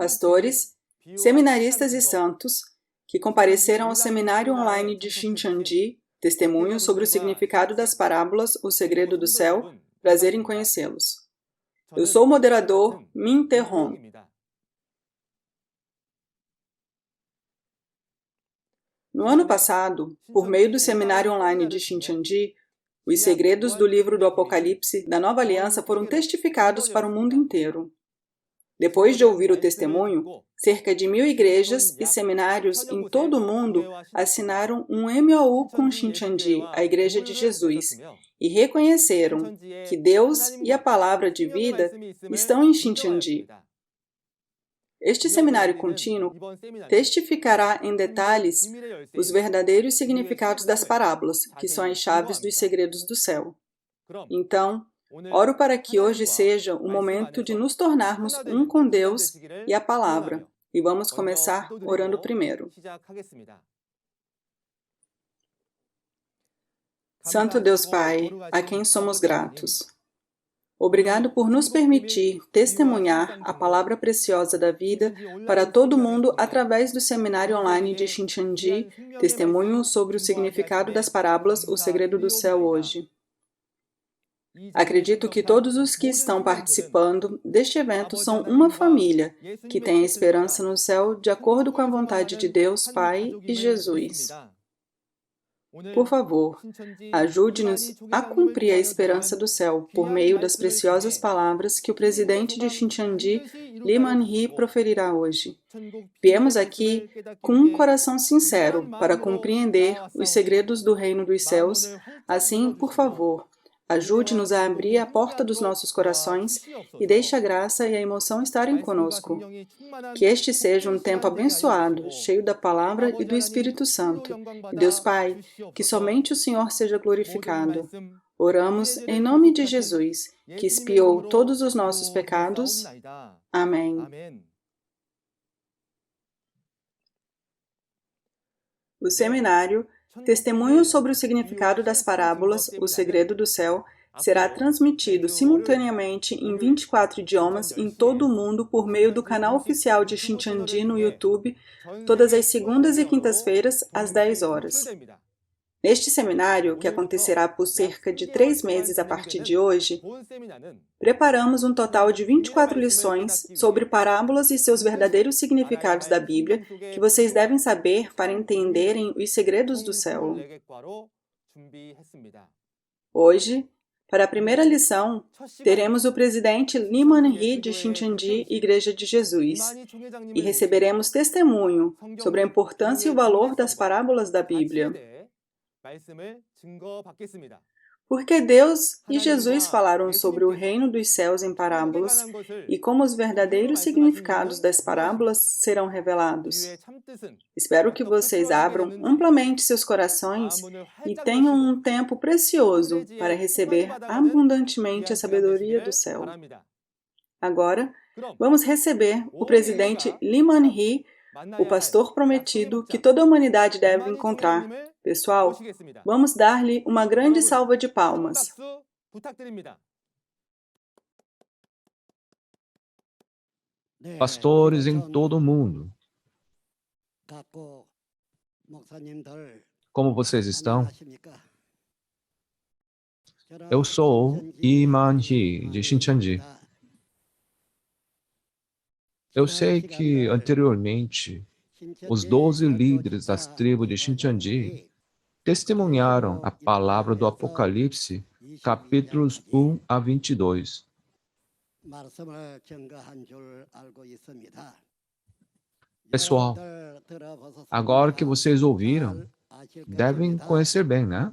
pastores, seminaristas e santos que compareceram ao seminário online de Shincheonji, testemunho sobre o significado das parábolas O Segredo do Céu, prazer em conhecê-los. Eu sou o moderador Min Tae-hong. No ano passado, por meio do seminário online de Shincheonji, os segredos do livro do Apocalipse da Nova Aliança foram testificados para o mundo inteiro. Depois de ouvir o testemunho, cerca de 1.000 igrejas e seminários em todo o mundo assinaram um MOU com Shincheonji, a Igreja de Jesus, e reconheceram que Deus e a Palavra de Vida estão em Shincheonji. Este seminário contínuo testificará em detalhes os verdadeiros significados das parábolas, que são as chaves dos segredos do céu. Então, oro para que hoje seja o momento de nos tornarmos um com Deus e a Palavra. E vamos começar orando primeiro. Santo Deus Pai, a quem somos gratos. Obrigado por nos permitir testemunhar a palavra preciosa da vida para todo mundo através do seminário online de Shincheonji, testemunho sobre o significado das parábolas O Segredo do Céu hoje. Acredito que todos os que estão participando deste evento são uma família que tem a esperança no céu de acordo com a vontade de Deus Pai e Jesus. Por favor, ajude-nos a cumprir a esperança do céu por meio das preciosas palavras que o presidente de Shincheonji, Lee Man-hee, proferirá hoje. Viemos aqui com um coração sincero para compreender os segredos do reino dos céus. Assim, por favor, ajude-nos a abrir a porta dos nossos corações e deixe a graça e a emoção estarem conosco. Que este seja um tempo abençoado, cheio da Palavra e do Espírito Santo. E Deus Pai, que somente o Senhor seja glorificado. Oramos em nome de Jesus, que expiou todos os nossos pecados. Amém. O seminário Testemunho sobre o significado das parábolas O Segredo do Céu será transmitido simultaneamente em 24 idiomas em todo o mundo por meio do canal oficial de Shincheonji no YouTube, todas as segundas e quintas-feiras, às 10 horas. Neste seminário, que acontecerá por cerca de 3 meses a partir de hoje, preparamos um total de 24 lições sobre parábolas e seus verdadeiros significados da Bíblia que vocês devem saber para entenderem os segredos do céu. Hoje, para a primeira lição, teremos o presidente Lee Man-hee de Shincheonji, Igreja de Jesus, e receberemos testemunho sobre a importância e o valor das parábolas da Bíblia. Porque Deus e Jesus falaram sobre o reino dos céus em parábolas e como os verdadeiros significados das parábolas serão revelados. Espero que vocês abram amplamente seus corações e tenham um tempo precioso para receber abundantemente a sabedoria do céu. Agora, vamos receber o presidente Lee Man-hee, o pastor prometido que toda a humanidade deve encontrar. Pessoal, vamos dar-lhe uma grande salva de palmas. Pastores em todo o mundo, como vocês estão? Eu sou Lee Man-hee, de Shincheonji. Eu sei que, anteriormente, os 12 líderes das tribos de Shincheonji testemunharam a palavra do Apocalipse, capítulos 1 a 22. Pessoal, agora que vocês ouviram, devem conhecer bem, né?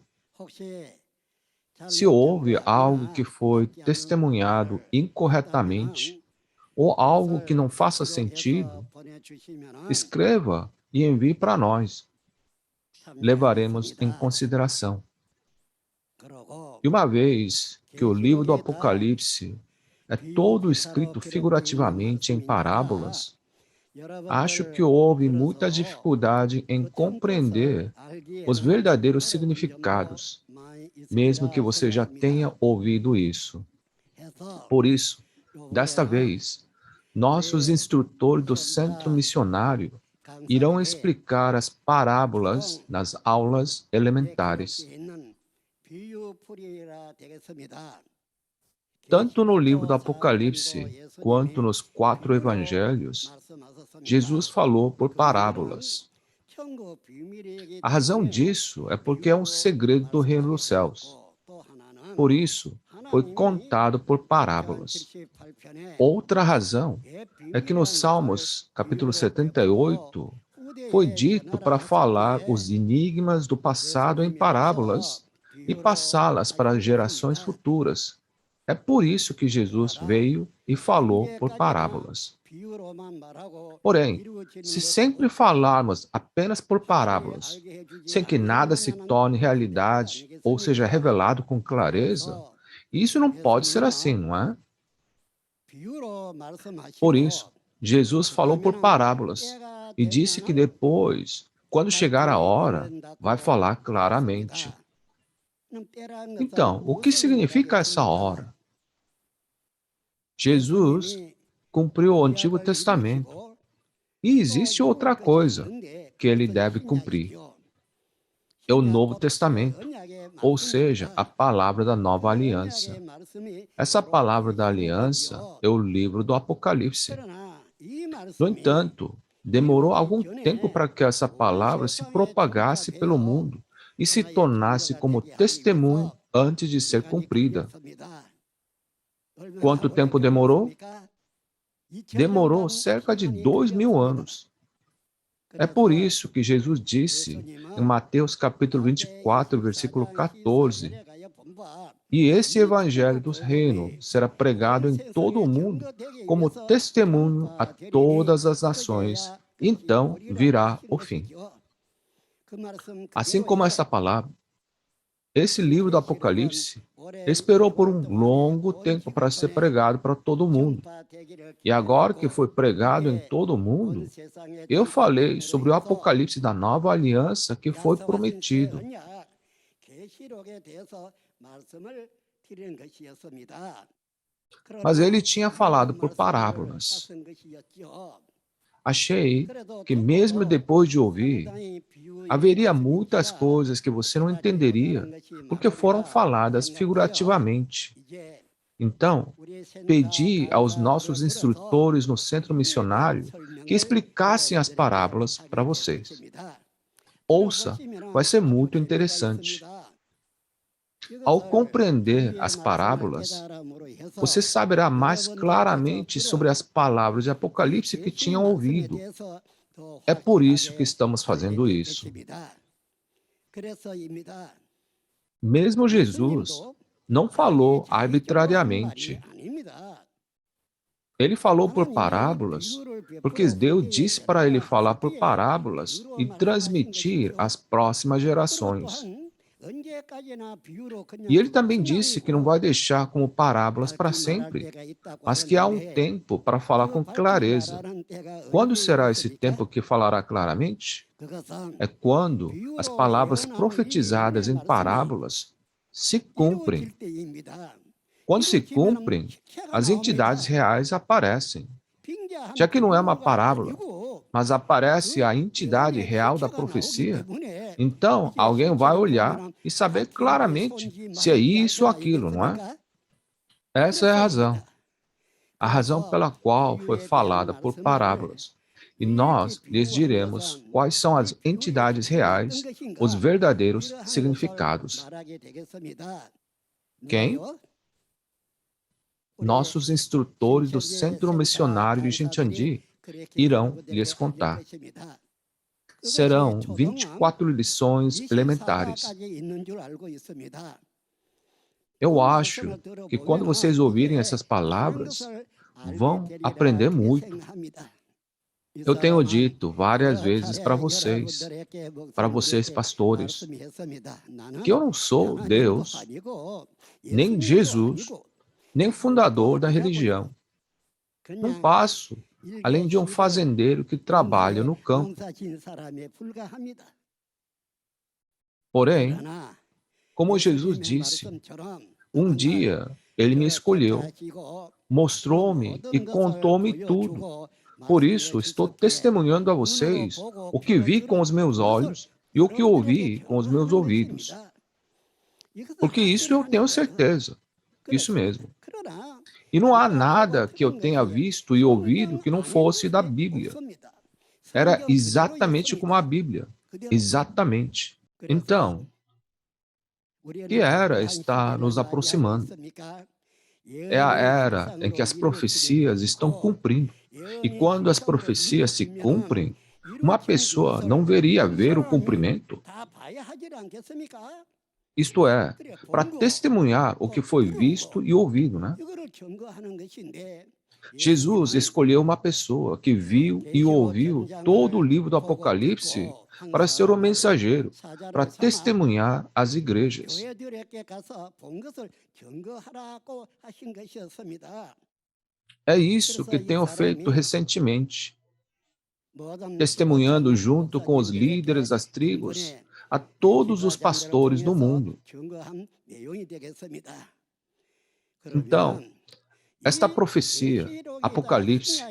Se houve algo que foi testemunhado incorretamente, ou algo que não faça sentido, escreva e envie para nós. Levaremos em consideração. E uma vez que o livro do Apocalipse é todo escrito figurativamente em parábolas, acho que houve muita dificuldade em compreender os verdadeiros significados, mesmo que você já tenha ouvido isso. Por isso, desta vez, nossos instrutores do centro missionário irão explicar as parábolas nas aulas elementares. Tanto no livro do Apocalipse quanto nos 4 evangelhos, Jesus falou por parábolas. A razão disso é porque é um segredo do reino dos céus. Por isso, foi contado por parábolas. Outra razão é que nos Salmos, capítulo 78, foi dito para falar os enigmas do passado em parábolas e passá-las para as gerações futuras. É por isso que Jesus veio e falou por parábolas. Porém, se sempre falarmos apenas por parábolas, sem que nada se torne realidade ou seja revelado com clareza, isso não pode ser assim, não é? Por isso, Jesus falou por parábolas e disse que depois, quando chegar a hora, vai falar claramente. Então, o que significa essa hora? Jesus cumpriu o Antigo Testamento e existe outra coisa que ele deve cumprir. É o Novo Testamento, ou seja, a palavra da nova aliança. Essa palavra da aliança é o livro do Apocalipse. No entanto, demorou algum tempo para que essa palavra se propagasse pelo mundo e se tornasse como testemunho antes de ser cumprida. Quanto tempo demorou? Demorou cerca de 2000 anos. É por isso que Jesus disse em Mateus capítulo 24, versículo 14, e esse evangelho do reino será pregado em todo o mundo como testemunho a todas as nações, então virá o fim. Assim como essa palavra, esse livro do Apocalipse esperou por um longo tempo para ser pregado para todo mundo. E agora que foi pregado em todo o mundo, eu falei sobre o Apocalipse da nova aliança que foi prometido. Mas ele tinha falado por parábolas. Achei que mesmo depois de ouvir, haveria muitas coisas que você não entenderia, porque foram faladas figurativamente. Então, pedi aos nossos instrutores no centro missionário que explicassem as parábolas para vocês. Ouça, vai ser muito interessante. Ao compreender as parábolas, você saberá mais claramente sobre as palavras de Apocalipse que tinham ouvido. É por isso que estamos fazendo isso. Mesmo Jesus não falou arbitrariamente. Ele falou por parábolas, porque Deus disse para ele falar por parábolas e transmitir às próximas gerações. E ele também disse que não vai deixar como parábolas para sempre, mas que há um tempo para falar com clareza. Quando será esse tempo que falará claramente? É quando as palavras profetizadas em parábolas se cumprem. Quando se cumprem, as entidades reais aparecem. Já que não é uma parábola, mas aparece a entidade real da profecia, então alguém vai olhar e saber claramente se é isso ou aquilo, não é? Essa é a razão pela qual foi falada por parábolas. E nós lhes diremos quais são as entidades reais, os verdadeiros significados. Quem? Nossos instrutores do Centro Missionário de Xintiandi irão lhes contar. Serão 24 lições elementares. Eu acho que quando vocês ouvirem essas palavras, vão aprender muito. Eu tenho dito várias vezes para vocês pastores, que eu não sou Deus, nem Jesus, nem fundador da religião. Não passo além de um fazendeiro que trabalha no campo. Porém, como Jesus disse, um dia ele me escolheu, mostrou-me e contou-me tudo. Por isso, estou testemunhando a vocês o que vi com os meus olhos e o que ouvi com os meus ouvidos. Porque isso eu tenho certeza. Isso mesmo. E não há nada que eu tenha visto e ouvido que não fosse da Bíblia. Era exatamente como a Bíblia. Exatamente. Então, que era está nos aproximando? É a era em que as profecias estão cumprindo. E quando as profecias se cumprem, uma pessoa não veria ver o cumprimento. Isto é, para testemunhar o que foi visto e ouvido, né? Jesus escolheu uma pessoa que viu e ouviu todo o livro do Apocalipse para ser o mensageiro, para testemunhar às igrejas. É isso que tenho feito recentemente, testemunhando junto com os líderes das tribos a todos os pastores do mundo. Então, esta profecia, Apocalipse,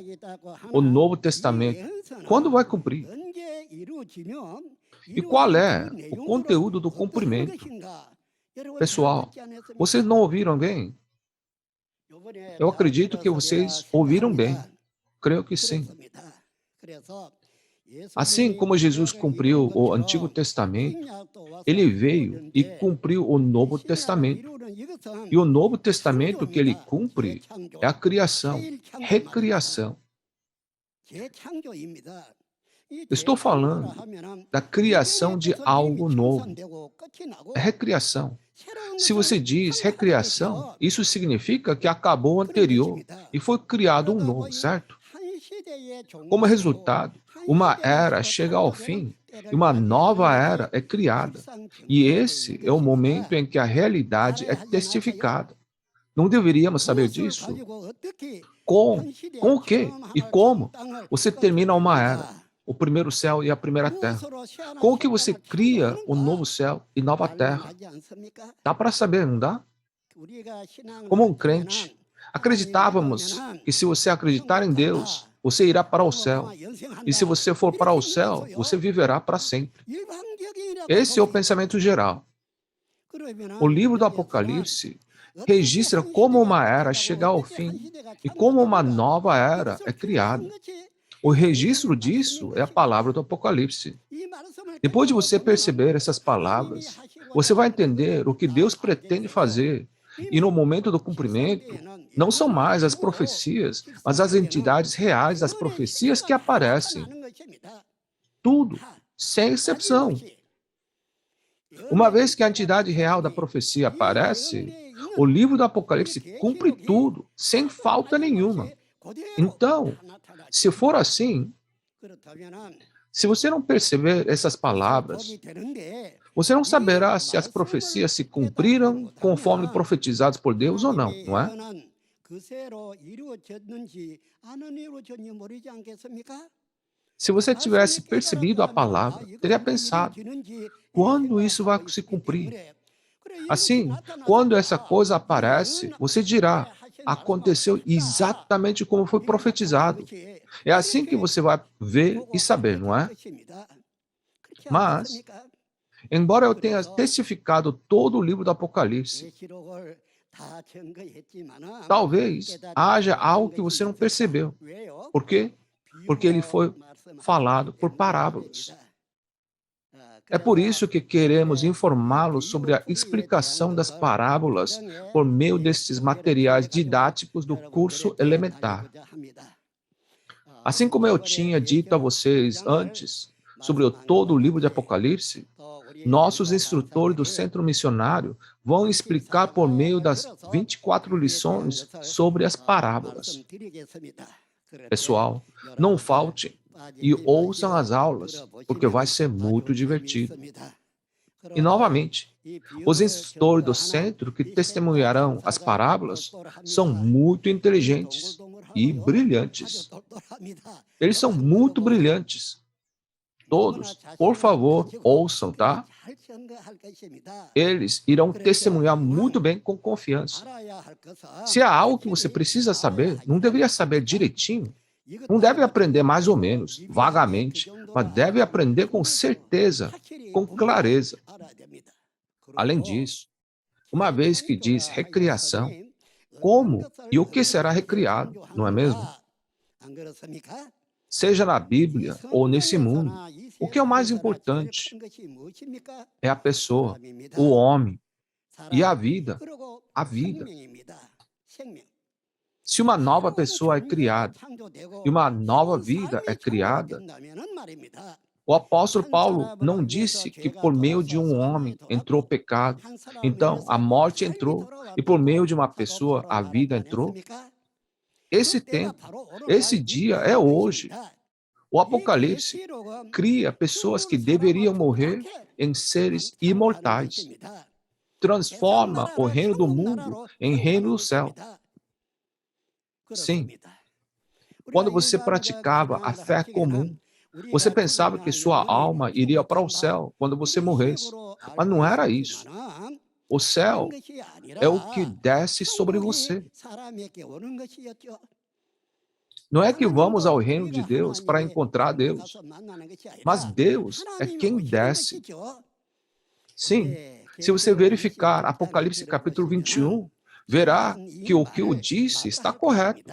o Novo Testamento, quando vai cumprir? E qual é o conteúdo do cumprimento? Pessoal, vocês não ouviram bem? Eu acredito que vocês ouviram bem. Creio que sim. Assim como Jesus cumpriu o Antigo Testamento, ele veio e cumpriu o Novo Testamento. E o Novo Testamento que ele cumpre é a criação, recriação. Estou falando da criação de algo novo. É recriação. Se você diz recriação, isso significa que acabou o anterior e foi criado um novo, certo? Como resultado, uma era chega ao fim e uma nova era é criada. E esse é o momento em que a realidade é testificada. Não deveríamos saber disso? Com o quê? E como? Você termina uma era, o primeiro céu e a primeira terra. Com o que você cria o novo céu e nova terra? Dá para saber, não dá? Como um crente, acreditávamos que se você acreditar em Deus, você irá para o céu. E se você for para o céu, você viverá para sempre. Esse é o pensamento geral. O livro do Apocalipse registra como uma era chega ao fim e como uma nova era é criada. O registro disso é a palavra do Apocalipse. Depois de você perceber essas palavras, você vai entender o que Deus pretende fazer. E no momento do cumprimento, não são mais as profecias, mas as entidades reais das profecias que aparecem. Tudo, sem exceção. Uma vez que a entidade real da profecia aparece, o livro do Apocalipse cumpre tudo, sem falta nenhuma. Então, se for assim, se você não perceber essas palavras, você não saberá se as profecias se cumpriram conforme profetizadas por Deus ou não, não é? Se você tivesse percebido a palavra, teria pensado, quando isso vai se cumprir? Assim, quando essa coisa aparece, você dirá, aconteceu exatamente como foi profetizado. É assim que você vai ver e saber, não é? Mas, embora eu tenha testificado todo o livro do Apocalipse, talvez haja algo que você não percebeu. Por quê? Porque ele foi falado por parábolas. É por isso que queremos informá-los sobre a explicação das parábolas por meio destes materiais didáticos do curso elementar. Assim como eu tinha dito a vocês antes sobre todo o livro de Apocalipse, nossos instrutores do Centro Missionário vão explicar por meio das 24 lições sobre as parábolas. Pessoal, não falte e ouçam as aulas, porque vai ser muito divertido. E, novamente, os instrutores do centro que testemunharão as parábolas são muito inteligentes e brilhantes. Eles são muito brilhantes. todos, por favor, ouçam, tá? Eles irão testemunhar muito bem com confiança. Se há algo que você precisa saber, não deveria saber direitinho. Não deve aprender mais ou menos, vagamente, mas deve aprender com certeza, com clareza. Além disso, uma vez que diz recriação, como e o que será recriado, não é mesmo? Seja na Bíblia ou nesse mundo, o que é o mais importante é a pessoa, o homem e a vida. A vida. Se uma nova pessoa é criada e uma nova vida é criada, o apóstolo Paulo não disse que por meio de um homem entrou o pecado, então a morte entrou, e por meio de uma pessoa a vida entrou? Esse tempo, esse dia é hoje. O Apocalipse cria pessoas que deveriam morrer em seres imortais. Transforma o reino do mundo em reino do céu. Sim, quando você praticava a fé comum, você pensava que sua alma iria para o céu quando você morresse. Mas não era isso. O céu é o que desce sobre você. Não é que vamos ao reino de Deus para encontrar Deus, mas Deus é quem desce. Sim, se você verificar Apocalipse capítulo 21, verá que o que eu disse está correto.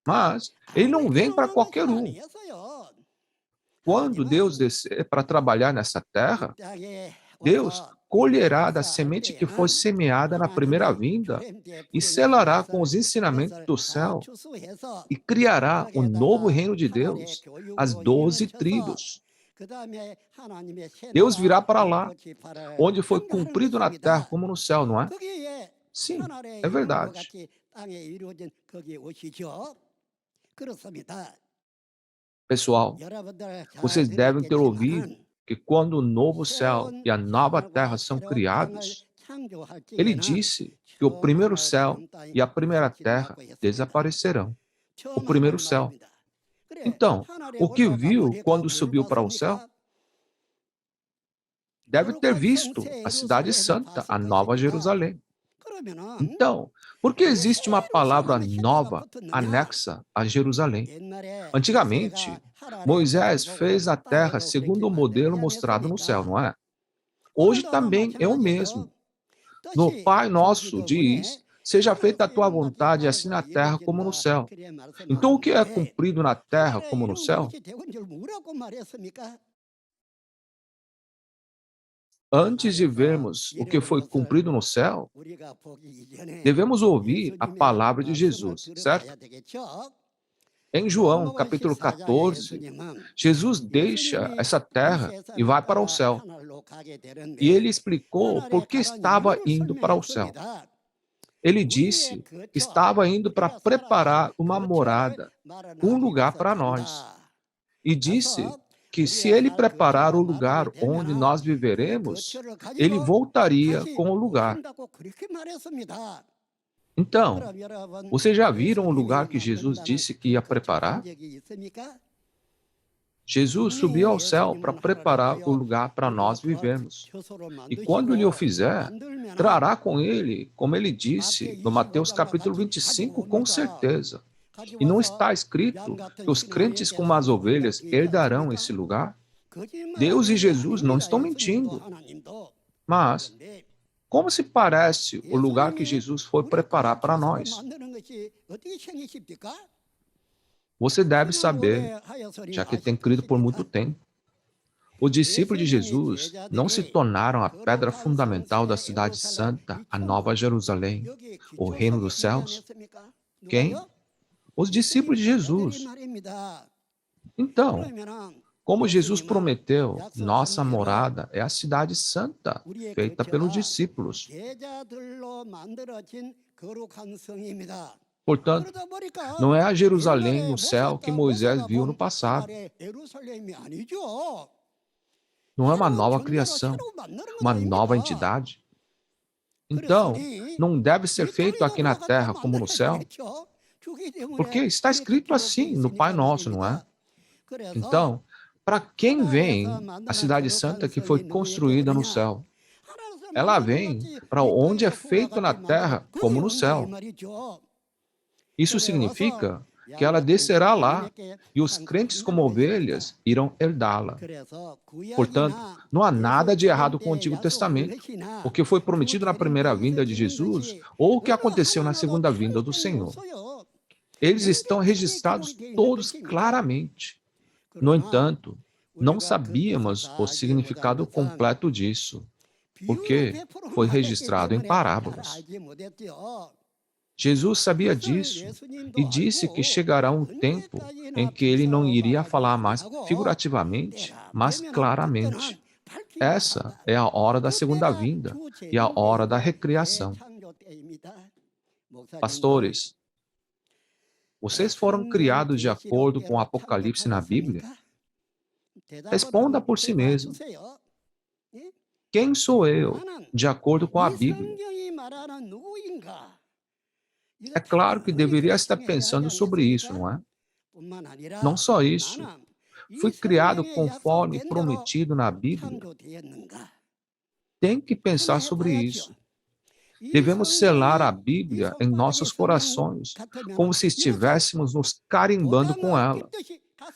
Mas ele não vem para qualquer um. Quando Deus descer para trabalhar nessa terra, Deus colherá da semente que foi semeada na primeira vinda e selará com os ensinamentos do céu e criará o novo reino de Deus, as 12 tribos. Deus virá para lá, onde foi cumprido na terra como no céu, não é? Sim, é verdade. Pessoal, vocês devem ter ouvido que quando o novo céu e a nova terra são criados, ele disse que o primeiro céu e a primeira terra desaparecerão. O primeiro céu. Então, o que viu quando subiu para o céu? Deve ter visto a cidade santa, a Nova Jerusalém. Então, por que existe uma palavra nova anexa a Jerusalém? Antigamente, Moisés fez a terra segundo o modelo mostrado no céu, não é? Hoje também é o mesmo. No Pai Nosso diz, seja feita a tua vontade assim na terra como no céu. Então, o que é cumprido na terra como no céu? Antes de vermos o que foi cumprido no céu, devemos ouvir a palavra de Jesus, certo? Em João, capítulo 14, Jesus deixa essa terra e vai para o céu. E ele explicou por que estava indo para o céu. Ele disse que estava indo para preparar uma morada, um lugar para nós. E disse que se ele preparar o lugar onde nós viveremos, ele voltaria com o lugar. Então, vocês já viram o lugar que Jesus disse que ia preparar? Jesus subiu ao céu para preparar o lugar para nós vivermos. E quando ele o fizer, trará com ele, como ele disse no Mateus capítulo 25, com certeza. E não está escrito que os crentes como as ovelhas herdarão esse lugar? Deus e Jesus não estão mentindo. Mas, como se parece o lugar que Jesus foi preparar para nós? Você deve saber, já que tem crido por muito tempo. Os discípulos de Jesus não se tornaram a pedra fundamental da cidade santa, a Nova Jerusalém, o reino dos céus? Quem? Os discípulos de Jesus. Então, como Jesus prometeu, nossa morada é a cidade santa, feita pelos discípulos. Portanto, não é a Jerusalém no céu que Moisés viu no passado. Não é uma nova criação, uma nova entidade. Então, não deve ser feito aqui na terra como no céu, porque está escrito assim no Pai Nosso, não é? Então, Para quem vem a cidade santa que foi construída no céu? Ela vem para onde é feito na terra como no céu. Isso significa que ela descerá lá e os crentes como ovelhas irão herdá-la. Portanto, não há nada de errado com o Antigo Testamento, o que foi prometido na primeira vinda de Jesus ou o que aconteceu na segunda vinda do Senhor. Eles estão registrados todos claramente. No entanto, não sabíamos o significado completo disso, porque foi registrado em parábolas. Jesus sabia disso e disse que chegará um tempo em que ele não iria falar mais figurativamente, mas claramente. Essa é a hora da segunda vinda e a hora da recriação. Pastores, vocês foram criados de acordo com o Apocalipse na Bíblia? Responda por si mesmo. Quem sou eu, de acordo com a Bíblia? É claro que deveria estar pensando sobre isso, não é? Não só isso. Fui criado conforme prometido na Bíblia. Tem que pensar sobre isso. Devemos selar a Bíblia em nossos corações, como se estivéssemos nos carimbando com ela.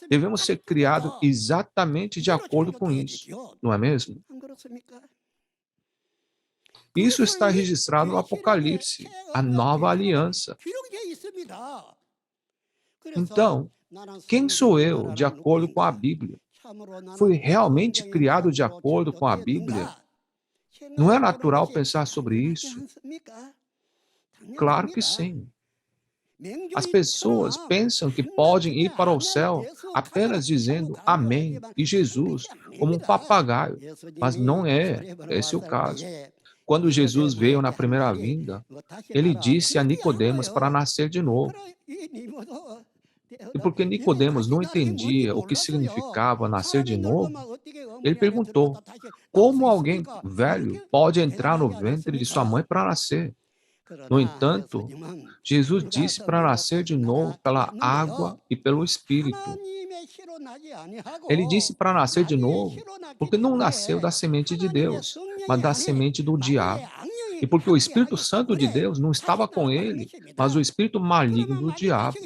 Devemos ser criados exatamente de acordo com isso, não é mesmo? Isso está registrado no Apocalipse, a nova aliança. Então, quem sou eu, de acordo com a Bíblia? Fui realmente criado de acordo com a Bíblia? Não é natural pensar sobre isso? Claro que sim. As pessoas pensam que podem ir para o céu apenas dizendo amém e Jesus, como um papagaio, mas não é esse o caso. Quando Jesus veio na primeira vinda, ele disse a Nicodemos para nascer de novo. E porque Nicodemos não entendia o que significava nascer de novo, ele perguntou: como alguém velho pode entrar no ventre de sua mãe para nascer? No entanto, Jesus disse para nascer de novo pela água e pelo Espírito. Ele disse para nascer de novo porque não nasceu da semente de Deus, mas da semente do diabo. E porque o Espírito Santo de Deus não estava com ele, mas o espírito maligno do diabo.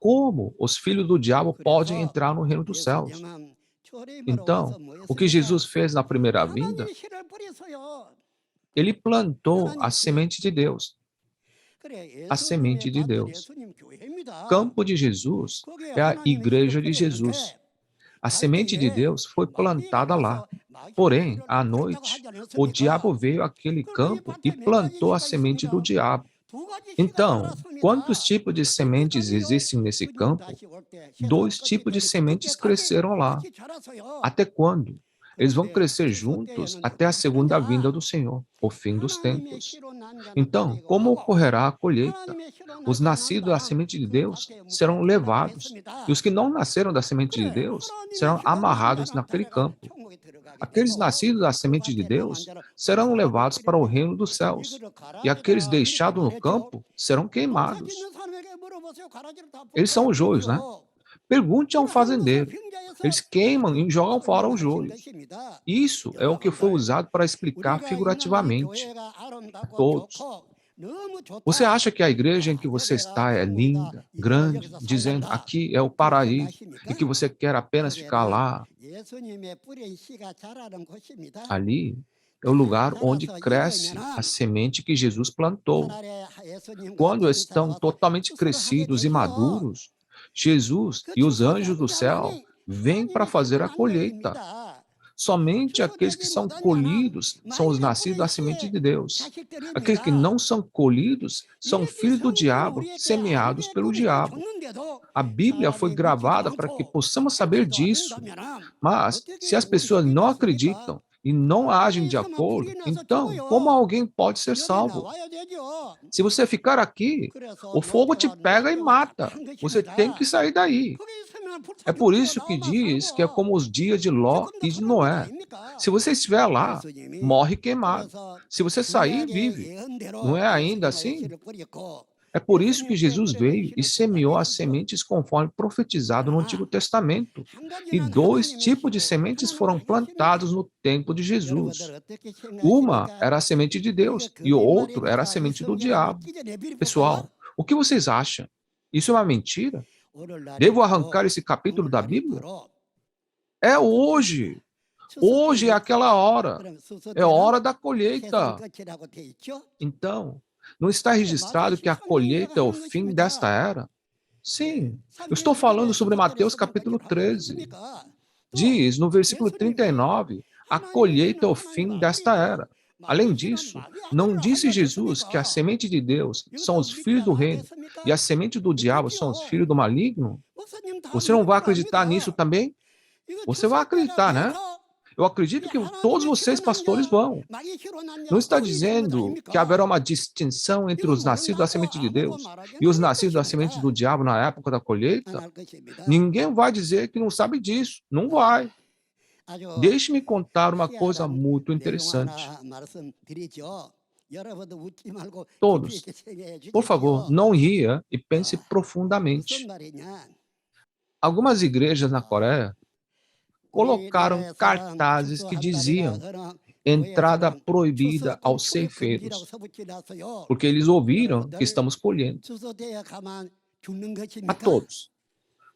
Como os filhos do diabo podem entrar no reino dos céus? Então, o que Jesus fez na primeira vinda? Ele plantou a semente de Deus. A semente de Deus. Campo de Jesus é a igreja de Jesus. A semente de Deus foi plantada lá. Porém, à noite, o diabo veio àquele campo e plantou a semente do diabo. Então, quantos tipos de sementes existem nesse campo? 2 tipos de sementes cresceram lá. Até quando? Eles vão crescer juntos até a segunda vinda do Senhor, o fim dos tempos. Então, como ocorrerá a colheita? Os nascidos da semente de Deus serão levados, e os que não nasceram da semente de Deus serão amarrados naquele campo. Aqueles nascidos da semente de Deus serão levados para o reino dos céus, e aqueles deixados no campo serão queimados. Eles são os joios, né? Pergunte a um fazendeiro. Eles queimam e jogam fora os joios. Isso é o que foi usado para explicar figurativamente a todos. Você acha que a igreja em que você está é linda, grande, dizendo aqui é o paraíso e que você quer apenas ficar lá? Ali é o lugar onde cresce a semente que Jesus plantou. Quando estão totalmente crescidos e maduros, Jesus e os anjos do céu vêm para fazer a colheita. Somente aqueles que são colhidos são os nascidos da semente de Deus. Aqueles que não são colhidos são filhos do diabo, semeados pelo diabo. A Bíblia foi gravada para que possamos saber disso. Mas, se as pessoas não acreditam e não agem de acordo, então, como alguém pode ser salvo? Se você ficar aqui, o fogo te pega e mata. Você tem que sair daí. É por isso que diz que é como os dias de Ló e de Noé. Se você estiver lá, morre queimado. Se você sair, vive. Não é ainda assim? É por isso que Jesus veio e semeou as sementes conforme profetizado no Antigo Testamento. E dois tipos de sementes foram plantados no tempo de Jesus. Uma era a semente de Deus e o outro era a semente do diabo. Pessoal, o que vocês acham? Isso é uma mentira? Devo arrancar esse capítulo da Bíblia? É hoje. Hoje é aquela hora. É hora da colheita. Então, não está registrado que a colheita é o fim desta era? Sim, eu estou falando sobre Mateus capítulo 13. Diz no versículo 39, a colheita é o fim desta era. Além disso, não disse Jesus que a semente de Deus são os filhos do reino e a semente do diabo são os filhos do maligno? Você não vai acreditar nisso também? Você vai acreditar, né? Eu acredito que todos vocês, pastores, vão. Não está dizendo que haverá uma distinção entre os nascidos da semente de Deus e os nascidos da semente do diabo na época da colheita? Ninguém vai dizer que não sabe disso. Não vai. Deixe-me contar uma coisa muito interessante. Todos, por favor, não ria e pense profundamente. Algumas igrejas na Coreia colocaram cartazes que diziam entrada proibida aos ceifeiros, porque eles ouviram que estamos colhendo. A todos.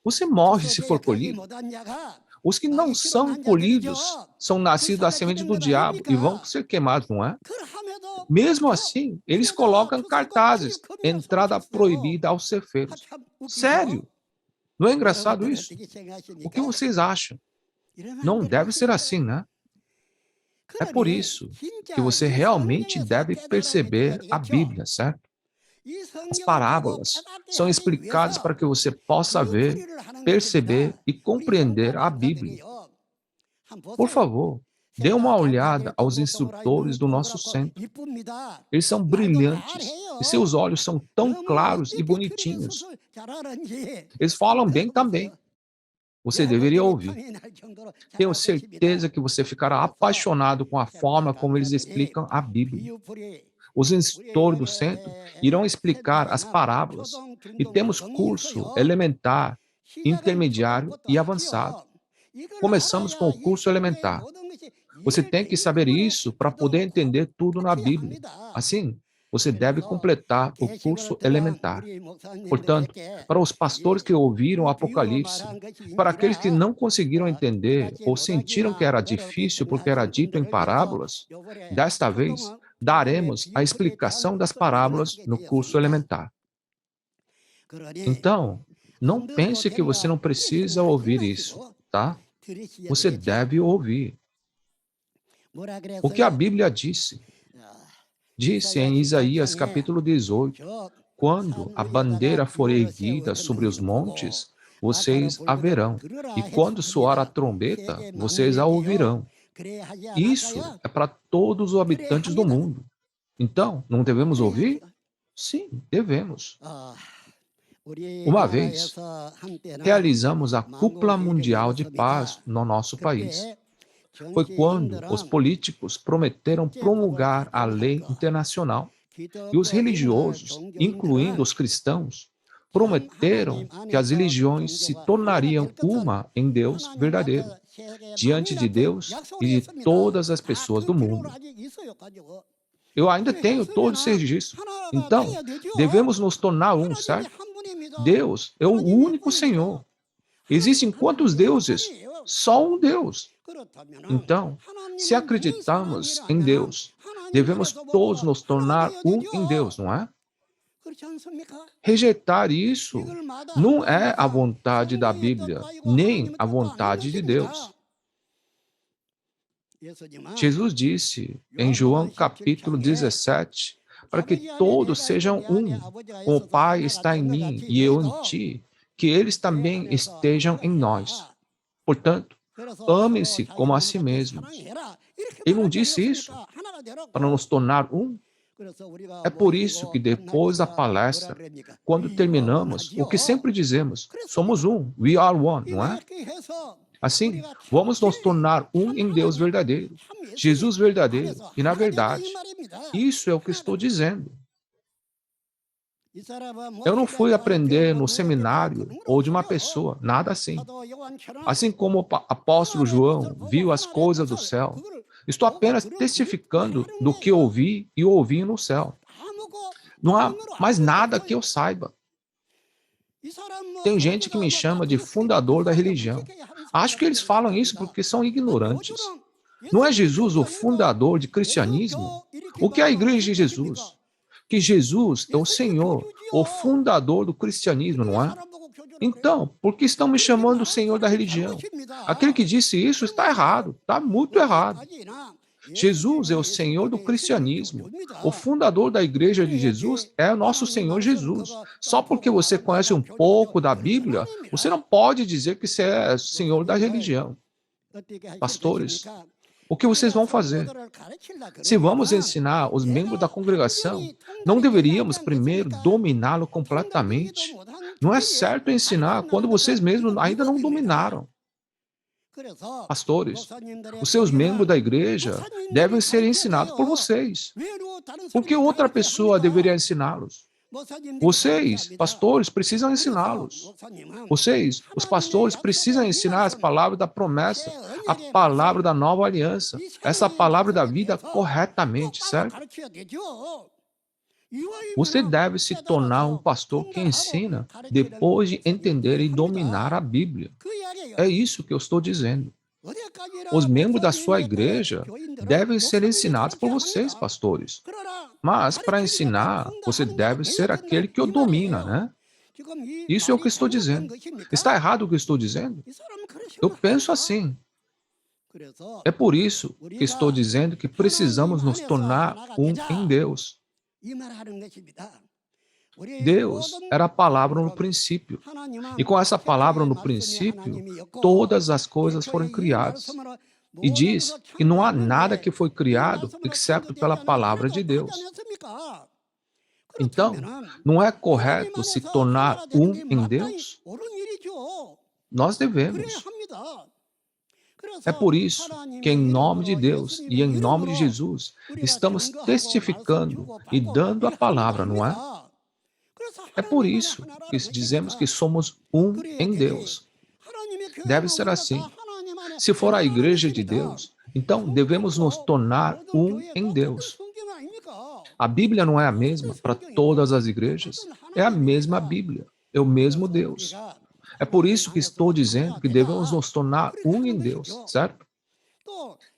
Você morre se for colhido. Os que não são colhidos são nascidos da semente do diabo e vão ser queimados, não é? Mesmo assim, eles colocam cartazes, entrada proibida aos ceifeiros. Sério? Não é engraçado isso? O que vocês acham? Não deve ser assim, né? É por isso que você realmente deve perceber a Bíblia, certo? As parábolas são explicadas para que você possa ver, perceber e compreender a Bíblia. Por favor, dê uma olhada aos instrutores do nosso centro. Eles são brilhantes e seus olhos são tão claros e bonitinhos. Eles falam bem também. Você deveria ouvir. Tenho certeza que você ficará apaixonado com a forma como eles explicam a Bíblia. Os instrutores do centro irão explicar as parábolas e temos curso elementar, intermediário e avançado. Começamos com o curso elementar. Você tem que saber isso para poder entender tudo na Bíblia. Assim, você deve completar o curso elementar. Portanto, para os pastores que ouviram o Apocalipse, para aqueles que não conseguiram entender ou sentiram que era difícil porque era dito em parábolas, desta vez, daremos a explicação das parábolas no curso elementar. Então, não pense que você não precisa ouvir isso, tá? Você deve ouvir. O que a Bíblia disse? Disse em Isaías capítulo 18, quando a bandeira for erguida sobre os montes, vocês a verão, e quando soar a trombeta, vocês a ouvirão. Isso é para todos os habitantes do mundo. Então, não devemos ouvir? Sim, devemos. Uma vez, realizamos a Cúpula Mundial de Paz no nosso país. Foi quando os políticos prometeram promulgar a lei internacional e os religiosos, incluindo os cristãos, prometeram que as religiões se tornariam uma em Deus verdadeiro, diante de Deus e de todas as pessoas do mundo. Eu ainda tenho todos esses registros. Então, devemos nos tornar um, certo? Deus é o único Senhor. Existem quantos deuses? Só um Deus. Então, se acreditamos em Deus, devemos todos nos tornar um em Deus, não é? Rejeitar isso não é a vontade da Bíblia, nem a vontade de Deus. Jesus disse em João capítulo 17, para que todos sejam um, como o Pai está em mim e eu em ti, que eles também estejam em nós. Portanto, amem-se como a si mesmos. Ele não disse isso para nos tornar um? É por isso que depois da palestra, quando terminamos, o que sempre dizemos, somos um, we are one, não é? Assim, vamos nos tornar um em Deus verdadeiro, Jesus verdadeiro e na verdade. Isso é o que estou dizendo. Eu não fui aprender no seminário ou de uma pessoa, nada assim. Assim como o apóstolo João viu as coisas do céu, estou apenas testificando do que ouvi e ouvi no céu. Não há mais nada que eu saiba. Tem gente que me chama de fundador da religião. Acho que eles falam isso porque são ignorantes. Não é Jesus o fundador de cristianismo? O que é a igreja de Jesus? Que Jesus é o Senhor, o fundador do cristianismo, não é? Então, por que estão me chamando o Senhor da religião? Aquele que disse isso está errado, está muito errado. Jesus é o Senhor do cristianismo. O fundador da igreja de Jesus é o nosso Senhor Jesus. Só porque você conhece um pouco da Bíblia, você não pode dizer que você é Senhor da religião. Pastores, o que vocês vão fazer? Se vamos ensinar os membros da congregação, não deveríamos primeiro dominá-lo completamente? Não é certo ensinar quando vocês mesmos ainda não dominaram. Pastores, os seus membros da igreja devem ser ensinados por vocês. Por que outra pessoa deveria ensiná-los? Vocês, pastores, precisam ensiná-los. Vocês, os pastores, precisam ensinar as palavras da promessa, a palavra da nova aliança, essa palavra da vida corretamente, certo? Você deve se tornar um pastor que ensina depois de entender e dominar a Bíblia. É isso que eu estou dizendo. Os membros da sua igreja devem ser ensinados por vocês, pastores. Mas, para ensinar, você deve ser aquele que o domina, né? Isso é o que estou dizendo. Está errado o que estou dizendo? Eu penso assim. É por isso que estou dizendo que precisamos nos tornar um em Deus. Deus era a palavra no princípio. E com essa palavra no princípio, todas as coisas foram criadas. E diz que não há nada que foi criado exceto pela palavra de Deus. Então, não é correto se tornar um em Deus? Nós devemos. É por isso que, em nome de Deus e em nome de Jesus, estamos testificando e dando a palavra, não é? É por isso que dizemos que somos um em Deus. Deve ser assim. Se for a igreja de Deus, então devemos nos tornar um em Deus. A Bíblia não é a mesma para todas as igrejas. É a mesma Bíblia. É o mesmo Deus. É por isso que estou dizendo que devemos nos tornar um em Deus, certo?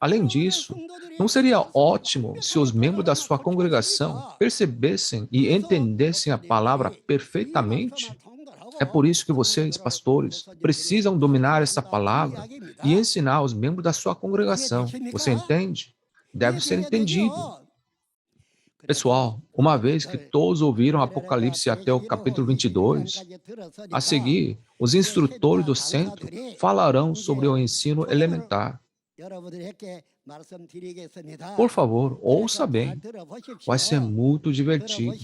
Além disso, não seria ótimo se os membros da sua congregação percebessem e entendessem a palavra perfeitamente? É por isso que vocês, pastores, precisam dominar essa palavra e ensinar os membros da sua congregação. Você entende? Deve ser entendido. Pessoal, uma vez que todos ouviram Apocalipse até o capítulo 22, a seguir, os instrutores do centro falarão sobre o ensino elementar. Por favor, ouça bem. Vai ser muito divertido.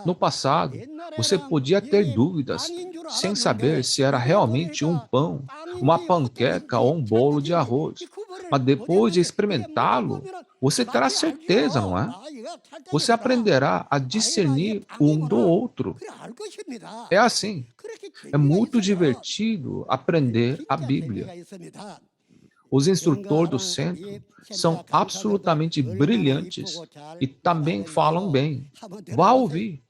No passado, você podia ter dúvidas, sem saber se era realmente um pão, uma panqueca ou um bolo de arroz. Mas depois de experimentá-lo, você terá certeza, não é? Você aprenderá a discernir um do outro. É assim. É muito divertido aprender a Bíblia. Os instrutores do centro são absolutamente brilhantes e também falam bem. Vá ouvir.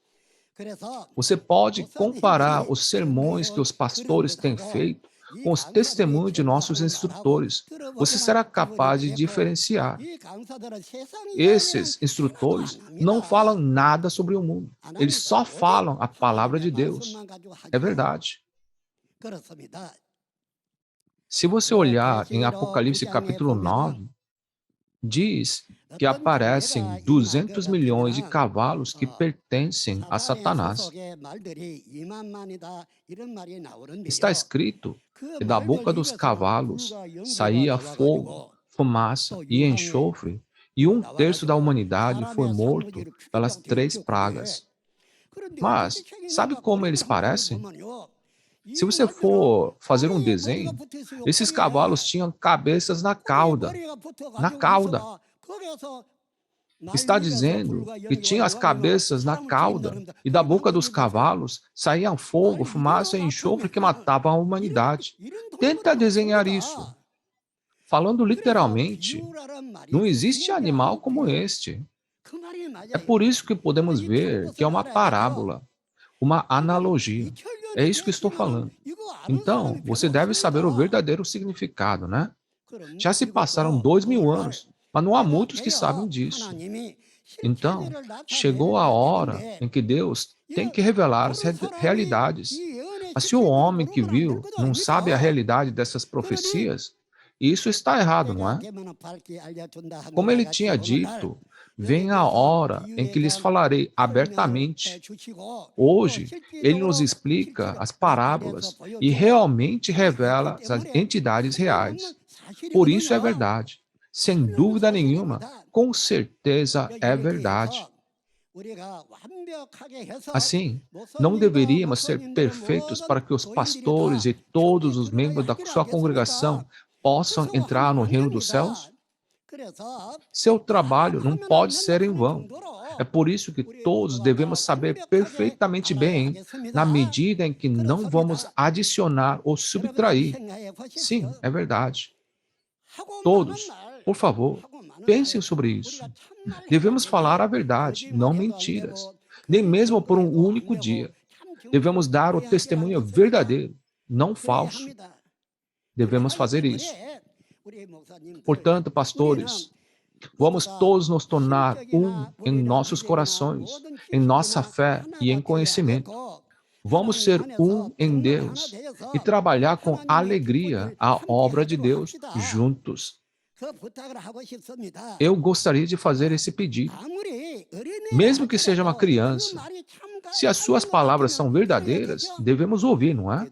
Você pode comparar os sermões que os pastores têm feito com os testemunhos de nossos instrutores. Você será capaz de diferenciar. Esses instrutores não falam nada sobre o mundo. Eles só falam a palavra de Deus. É verdade. Se você olhar em Apocalipse capítulo 9, diz que aparecem 200 milhões de cavalos que pertencem a Satanás. Está escrito que da boca dos cavalos saía fogo, fumaça e enxofre, e 1/3 da humanidade foi morto pelas 3 pragas. Mas, sabe como eles parecem? Se você for fazer um desenho, esses cavalos tinham cabeças na cauda. Na cauda. Está dizendo que tinha as cabeças na cauda e da boca dos cavalos saíam fogo, fumaça e enxofre que matavam a humanidade. Tenta desenhar isso. Falando literalmente, não existe animal como este. É por isso que podemos ver que é uma parábola, uma analogia. É isso que estou falando. Então, você deve saber o verdadeiro significado, né? Já se passaram 2000 anos, mas não há muitos que sabem disso. Então, chegou a hora em que Deus tem que revelar as realidades. Mas se o homem que viu não sabe a realidade dessas profecias, isso está errado, não é? Como ele tinha dito, vem a hora em que lhes falarei abertamente. Hoje, ele nos explica as parábolas e realmente revela as entidades reais. Por isso é verdade. Sem dúvida nenhuma, com certeza é verdade. Assim, não deveríamos ser perfeitos para que os pastores e todos os membros da sua congregação possam entrar no reino dos céus? Seu trabalho não pode ser em vão. É por isso que todos devemos saber perfeitamente bem, na medida em que não vamos adicionar ou subtrair. Sim, é verdade. Todos, por favor, pensem sobre isso. Devemos falar a verdade, não mentiras, nem mesmo por um único dia. Devemos dar o testemunho verdadeiro, não falso. Devemos fazer isso. Portanto, pastores, vamos todos nos tornar um em nossos corações, em nossa fé e em conhecimento. Vamos ser um em Deus e trabalhar com alegria a obra de Deus juntos. Eu gostaria de fazer esse pedido. Mesmo que seja uma criança, se as suas palavras são verdadeiras, devemos ouvir, não é?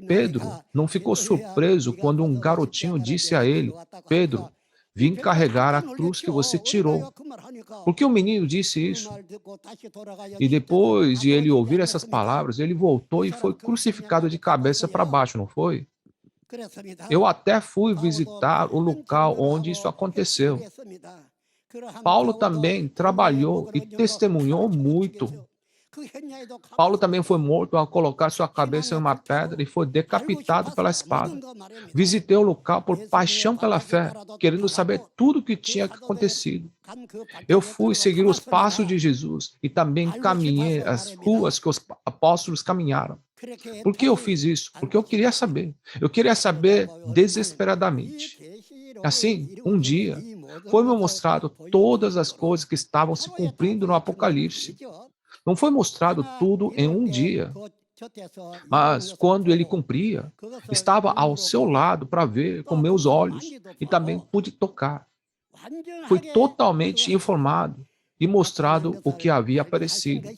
Pedro não ficou surpreso quando um garotinho disse a ele: Pedro, vim carregar a cruz que você tirou. Por que o menino disse isso? E depois de ele ouvir essas palavras, ele voltou e foi crucificado de cabeça para baixo, não foi? Eu até fui visitar o local onde isso aconteceu. Paulo também trabalhou e testemunhou muito. Paulo também foi morto ao colocar sua cabeça em uma pedra e foi decapitado pela espada. Visitei o local por paixão pela fé, querendo saber tudo o que tinha acontecido. Eu fui seguir os passos de Jesus e também caminhei as ruas que os apóstolos caminharam. Por que eu fiz isso? Porque eu queria saber. Eu queria saber desesperadamente. Assim, um dia, foi-me mostrado todas as coisas que estavam se cumprindo no Apocalipse. Não foi mostrado tudo em um dia, mas quando ele cumpria, estava ao seu lado para ver com meus olhos e também pude tocar. Fui totalmente informado e mostrado o que havia aparecido.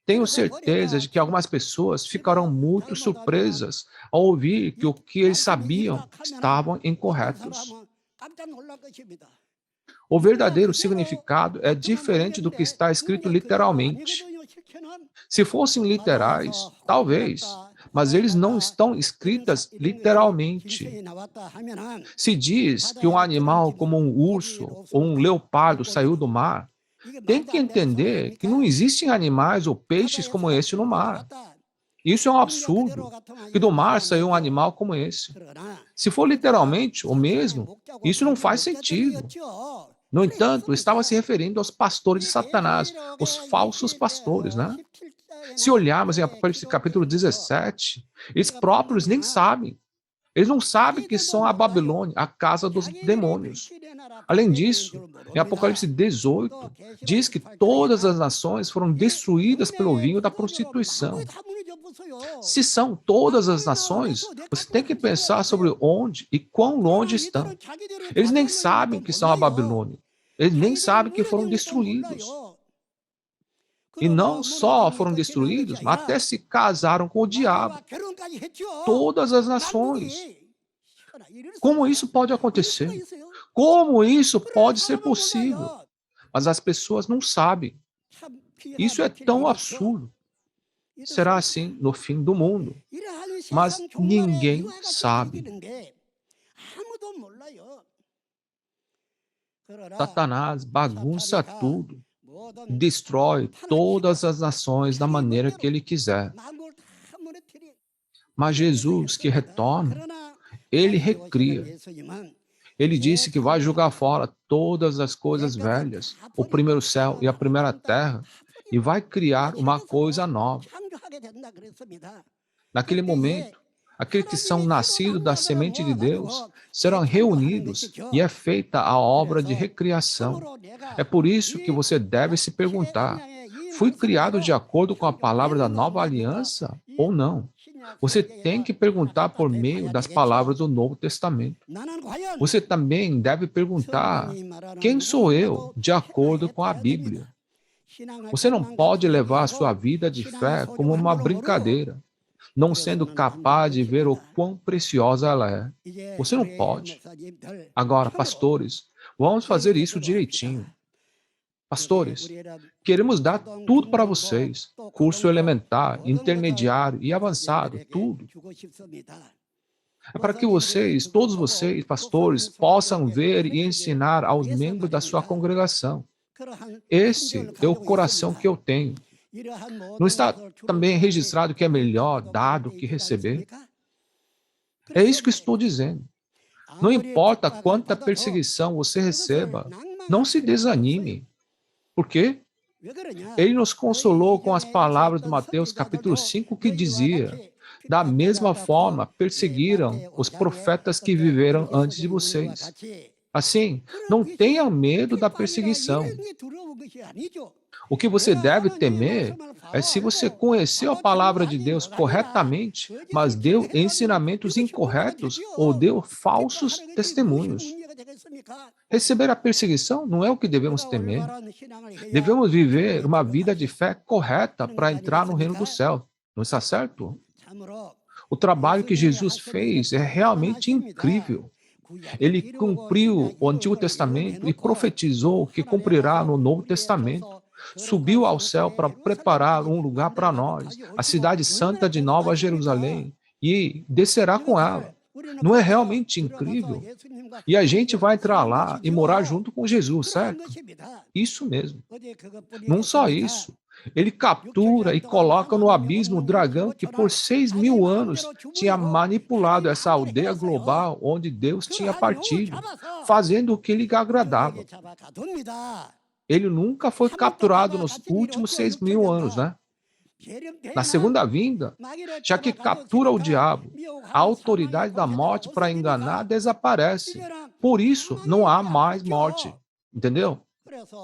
Tenho certeza de que algumas pessoas ficarão muito surpresas ao ouvir que o que eles sabiam estavam incorretos. O verdadeiro significado é diferente do que está escrito literalmente. Se fossem literais, talvez, mas eles não estão escritas literalmente. Se diz que um animal como um urso ou um leopardo saiu do mar, tem que entender que não existem animais ou peixes como esse no mar. Isso é um absurdo, que do mar saiu um animal como esse. Se for literalmente o mesmo, isso não faz sentido. No entanto, estava se referindo aos pastores de Satanás, os falsos pastores, né? Se olharmos em Apocalipse capítulo 17, eles próprios nem sabem. Eles não sabem que são a Babilônia, a casa dos demônios. Além disso, em Apocalipse 18, diz que todas as nações foram destruídas pelo vinho da prostituição. Se são todas as nações, você tem que pensar sobre onde e quão longe estão. Eles nem sabem que são a Babilônia. Eles nem sabem que foram destruídos. E não só foram destruídos, mas até se casaram com o diabo. Todas as nações. Como isso pode acontecer? Como isso pode ser possível? Mas as pessoas não sabem. Isso é tão absurdo. Será assim no fim do mundo. Mas ninguém sabe. Satanás bagunça tudo, destrói todas as nações da maneira que ele quiser. Mas Jesus, que retorna, ele recria. Ele disse que vai jogar fora todas as coisas velhas, o primeiro céu e a primeira terra, e vai criar uma coisa nova. Naquele momento, aqueles que são nascidos da semente de Deus serão reunidos e é feita a obra de recriação. É por isso que você deve se perguntar: fui criado de acordo com a palavra da nova aliança ou não? Você tem que perguntar por meio das palavras do Novo Testamento. Você também deve perguntar: quem sou eu de acordo com a Bíblia? Você não pode levar a sua vida de fé como uma brincadeira, não sendo capaz de ver o quão preciosa ela é. Você não pode. Agora, pastores, vamos fazer isso direitinho. Pastores, queremos dar tudo para vocês, curso elementar, intermediário e avançado, tudo. É para que vocês, todos vocês, pastores, possam ver e ensinar aos membros da sua congregação. Esse é o coração que eu tenho. Não está também registrado que é melhor dar do que receber? É isso que estou dizendo. Não importa quanta perseguição você receba, não se desanime. Por quê? Ele nos consolou com as palavras de Mateus capítulo 5 que dizia: da mesma forma perseguiram os profetas que viveram antes de vocês. Assim, não tenha medo da perseguição. O que você deve temer é se você conheceu a palavra de Deus corretamente, mas deu ensinamentos incorretos ou deu falsos testemunhos. Receber a perseguição não é o que devemos temer. Devemos viver uma vida de fé correta para entrar no reino do céu. Não está certo? O trabalho que Jesus fez é realmente incrível. Ele cumpriu o Antigo Testamento e profetizou que cumprirá no Novo Testamento. Subiu ao céu para preparar um lugar para nós, a cidade santa de Nova Jerusalém, e descerá com ela. Não é realmente incrível? E a gente vai entrar lá e morar junto com Jesus, certo? Isso mesmo. Não só isso. Ele captura e coloca no abismo o dragão que por 6.000 anos tinha manipulado essa aldeia global onde Deus tinha partido, fazendo o que lhe agradava. Ele nunca foi capturado nos últimos 6.000 anos, né? Na segunda vinda, já que captura o diabo, a autoridade da morte para enganar desaparece. Por isso, não há mais morte. Entendeu?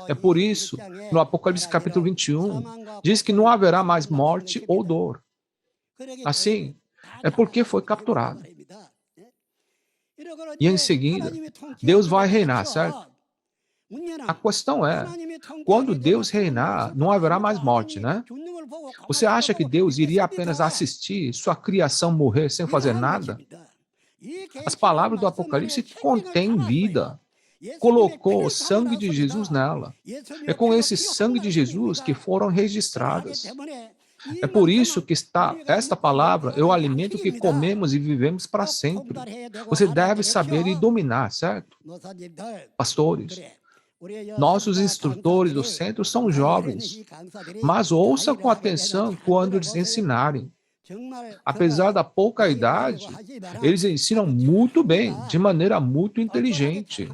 É por isso, no Apocalipse capítulo 21, diz que não haverá mais morte ou dor. Assim, é porque foi capturado. E em seguida, Deus vai reinar, certo? A questão é, quando Deus reinar, não haverá mais morte, né? Você acha que Deus iria apenas assistir sua criação morrer sem fazer nada? As palavras do Apocalipse contêm vida. Colocou o sangue de Jesus nela. É com esse sangue de Jesus que foram registradas. É por isso que esta palavra é o alimento que comemos e vivemos para sempre. Você deve saber e dominar, certo? Pastores, nossos instrutores do centro são jovens, mas ouça com atenção quando eles ensinarem. Apesar da pouca idade, eles ensinam muito bem, de maneira muito inteligente.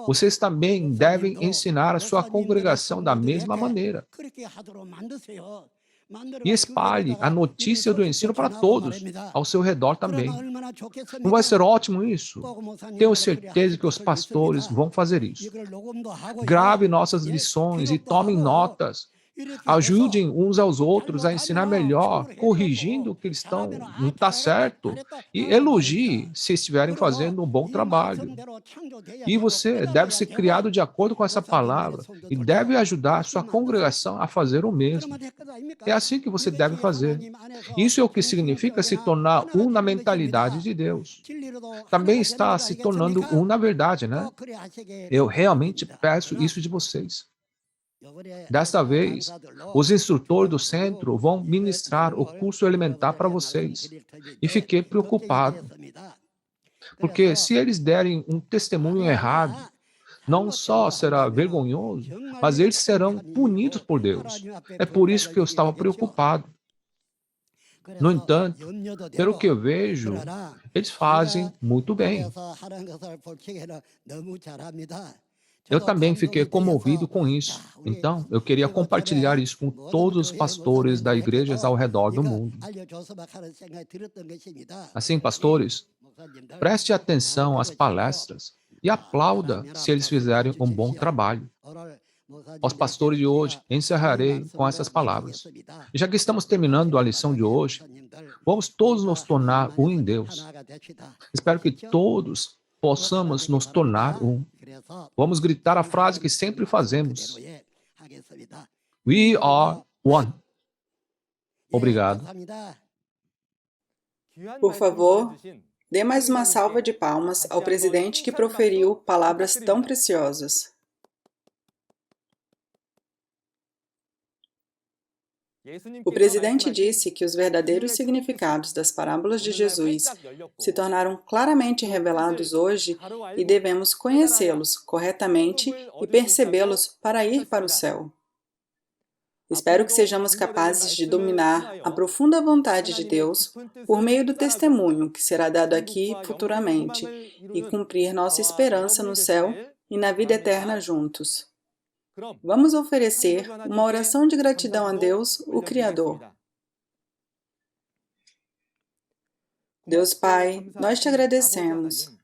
Vocês também devem ensinar a sua congregação da mesma maneira. E espalhe a notícia do ensino para todos ao seu redor também. Não vai ser ótimo isso? Tenho certeza que os pastores vão fazer isso. Grave nossas lições e tomem notas. Ajudem uns aos outros a ensinar melhor, corrigindo o que eles não está certo, e elogie se estiverem fazendo um bom trabalho. E você deve ser criado de acordo com essa palavra e deve ajudar a sua congregação a fazer o mesmo. É assim que você deve fazer. Isso é o que significa se tornar um na mentalidade de Deus. Também está se tornando um na verdade, né? Eu realmente peço isso de vocês. Desta vez, os instrutores do centro vão ministrar o curso elementar para vocês. E fiquei preocupado. Porque se eles derem um testemunho errado, não só será vergonhoso, mas eles serão punidos por Deus. É por isso que eu estava preocupado. No entanto, pelo que eu vejo, eles fazem muito bem. Eu também fiquei comovido com isso. Então, eu queria compartilhar isso com todos os pastores das igrejas ao redor do mundo. Assim, pastores, preste atenção às palestras e aplauda se eles fizerem um bom trabalho. Aos pastores de hoje, encerrarei com essas palavras. E já que estamos terminando a lição de hoje, vamos todos nos tornar um em Deus. Espero que todos possamos nos tornar um. Vamos gritar a frase que sempre fazemos. We are one. Obrigado. Por favor, dê mais uma salva de palmas ao presidente que proferiu palavras tão preciosas. O presidente disse que os verdadeiros significados das parábolas de Jesus se tornaram claramente revelados hoje e devemos conhecê-los corretamente e percebê-los para ir para o céu. Espero que sejamos capazes de dominar a profunda vontade de Deus por meio do testemunho que será dado aqui futuramente e cumprir nossa esperança no céu e na vida eterna juntos. Vamos oferecer uma oração de gratidão a Deus, o Criador. Deus Pai, nós te agradecemos.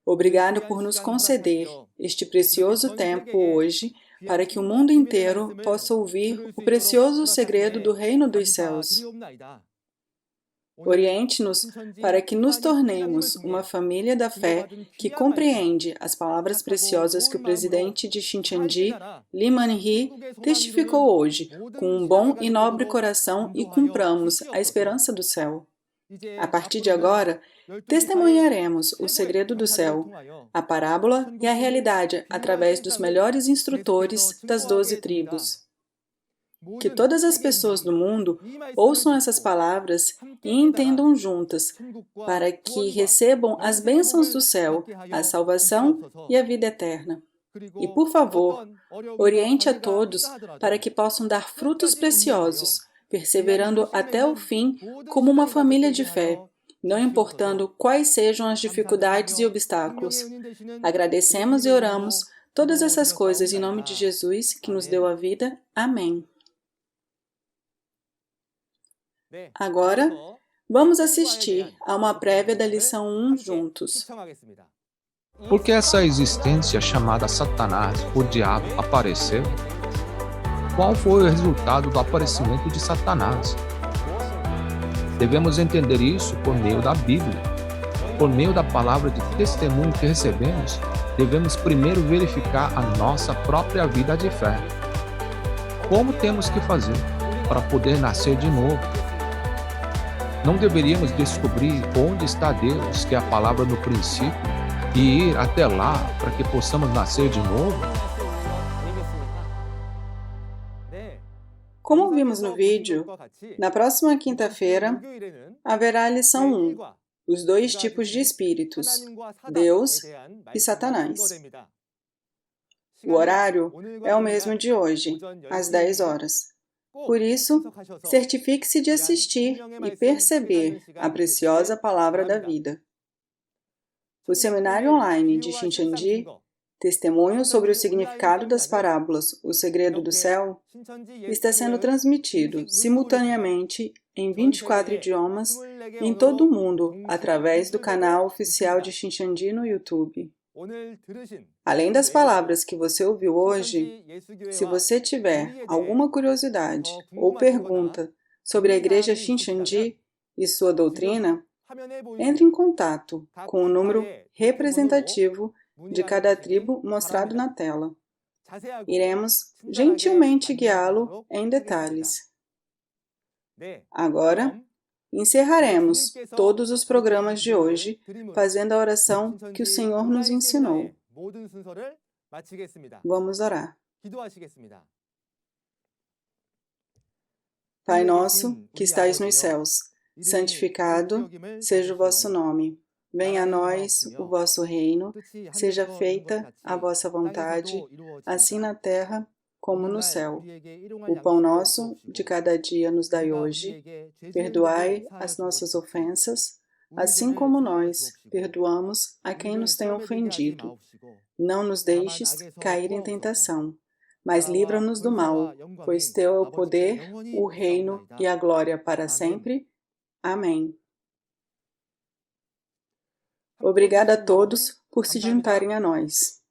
Obrigado por nos conceder este precioso tempo hoje para que o mundo inteiro possa ouvir o precioso segredo do Reino dos Céus. Oriente-nos para que nos tornemos uma família da fé que compreende as palavras preciosas que o presidente de Shincheonji, Lee Man-hee, testificou hoje, com um bom e nobre coração e cumpramos a esperança do céu. A partir de agora, testemunharemos o segredo do céu, a parábola e a realidade através dos melhores instrutores das 12 tribos. Que todas as pessoas do mundo ouçam essas palavras e entendam juntas, para que recebam as bênçãos do céu, a salvação e a vida eterna. E, por favor, oriente a todos para que possam dar frutos preciosos, perseverando até o fim como uma família de fé, não importando quais sejam as dificuldades e obstáculos. Agradecemos e oramos todas essas coisas em nome de Jesus, que nos deu a vida. Amém. Agora, vamos assistir a uma prévia da lição 1 juntos. Por que essa existência chamada Satanás, o diabo, apareceu? Qual foi o resultado do aparecimento de Satanás? Devemos entender isso por meio da Bíblia. Por meio da palavra de testemunho que recebemos, devemos primeiro verificar a nossa própria vida de fé. Como temos que fazer para poder nascer de novo? Não deveríamos descobrir onde está Deus, que é a palavra no princípio, e ir até lá para que possamos nascer de novo? Como vimos no vídeo, na próxima quinta-feira haverá a lição 1, os dois tipos de espíritos, Deus e Satanás. O horário é o mesmo de hoje, às 10 horas. Por isso, certifique-se de assistir e perceber a preciosa palavra da vida. O seminário online de Shincheonji, Testemunho sobre o significado das parábolas, o segredo do céu, está sendo transmitido simultaneamente em 24 idiomas em todo o mundo através do canal oficial de Shincheonji no YouTube. Além das palavras que você ouviu hoje, se você tiver alguma curiosidade ou pergunta sobre a Igreja Shincheonji e sua doutrina, entre em contato com o número representativo de cada tribo mostrado na tela. Iremos gentilmente guiá-lo em detalhes. Agora, encerraremos todos os programas de hoje fazendo a oração que o Senhor nos ensinou. Vamos orar. Pai nosso, que estais nos céus, santificado seja o vosso nome. Venha a nós o vosso reino, seja feita a vossa vontade, assim na terra como no céu. O pão nosso de cada dia nos dai hoje. Perdoai as nossas ofensas, assim como nós perdoamos a quem nos tem ofendido. Não nos deixes cair em tentação, mas livra-nos do mal, pois teu é o poder, o reino e a glória para sempre. Amém. Obrigada a todos por se juntarem a nós.